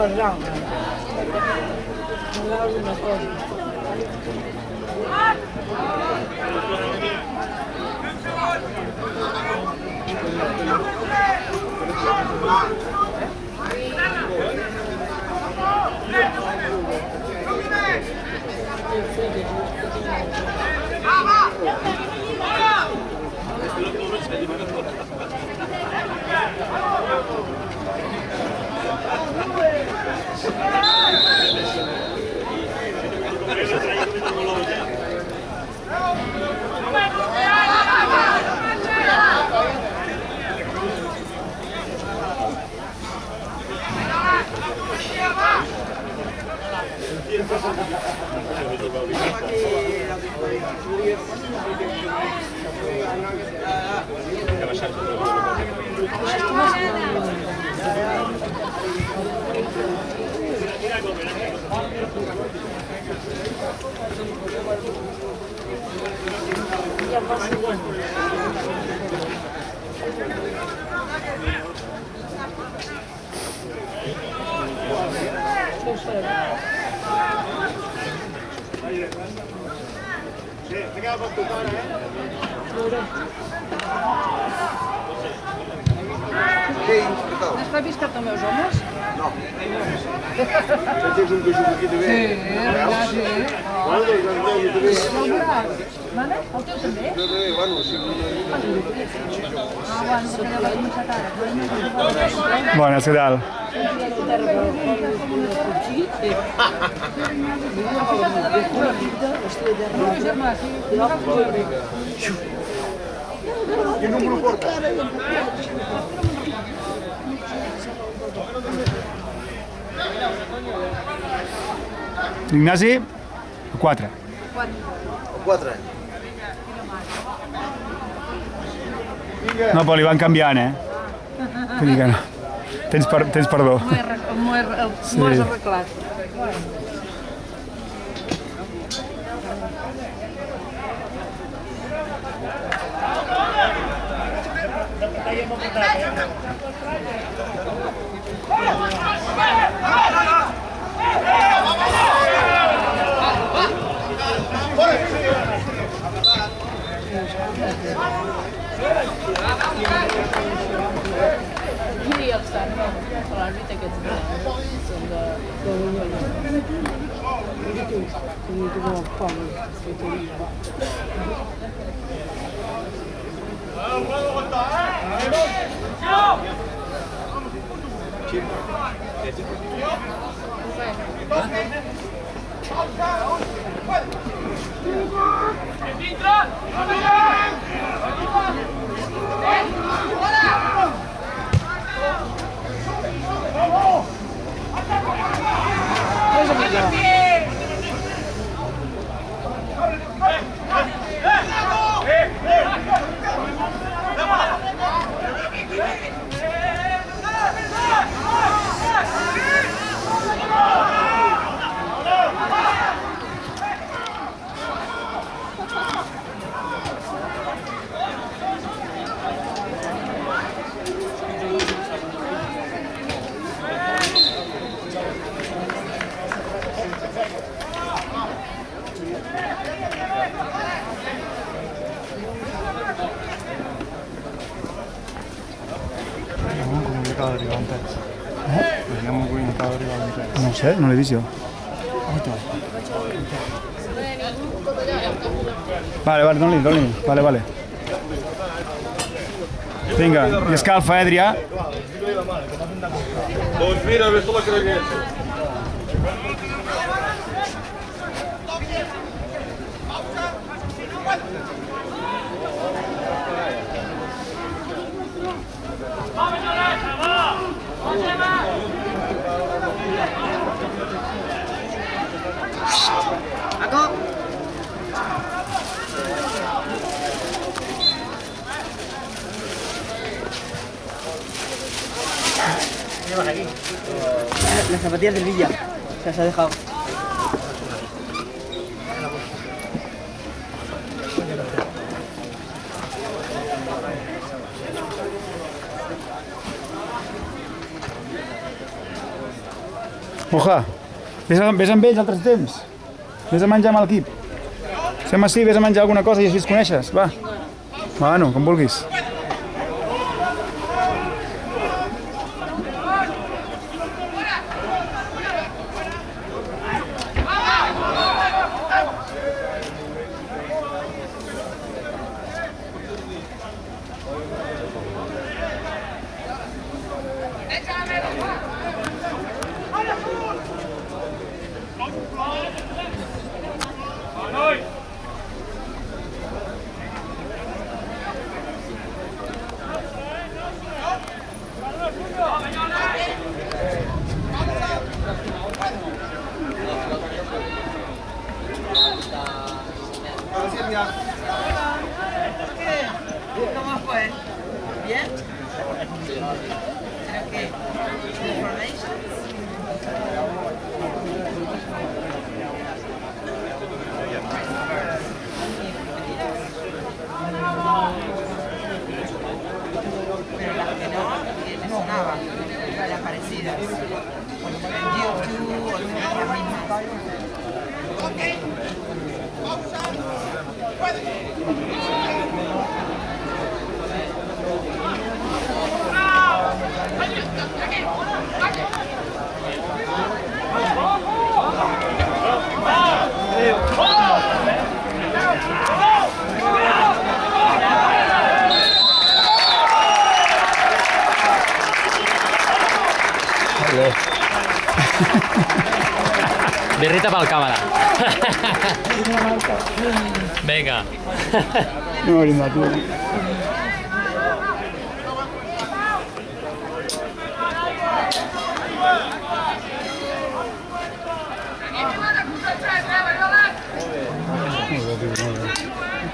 les gambes. No veus una cosa. Has reviscat els meus homes? No. Tens un coixo aquí també? Sí, ja sí. Bueno, doncs no també. Vale? El teu també? No, també, bueno, sí. Ah, bueno, perquè l'he començat ara. Bones, què tal? Quin número porta? Ignasi? 4. 4. No, però li van canviant, eh? Vull dir que no. Tens perdó. M'ho has arreglat. Qui els tant, no? L'àrbit aquests són de... No ho sé, no l'he vist jo. Vale, doni. Vale. Vinga, i escalfa, Adrià. Doncs mira, ves a la cranyeta. Las zapatillas del Villa. Se las ha dejado. Moja, vés amb ells altres temps. Vés a menjar amb l'equip. Fem així, vés a menjar alguna cosa i així es coneixes. Va. Bueno, com vulguis. ¿Cómo fue? ¿Bien? Creo que information. Pero las que no, me sonaba, eran parecidas. En YouTube o todas las mismas. Birrita pel càmera. Vinga. No m'ha brindat, tu.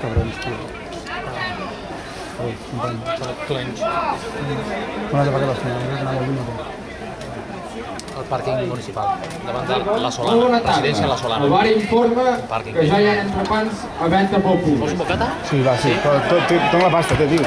Cabrons, tio. Clench. On has de pagar les feines? El pàrquing municipal, davant de la Solana, residència de la Solana. El bar informa Pàrquing. que ja hi ha entrepans a venda pel públic. Vols un bocata? Sí, va, sí. Tot la pasta, té, tio.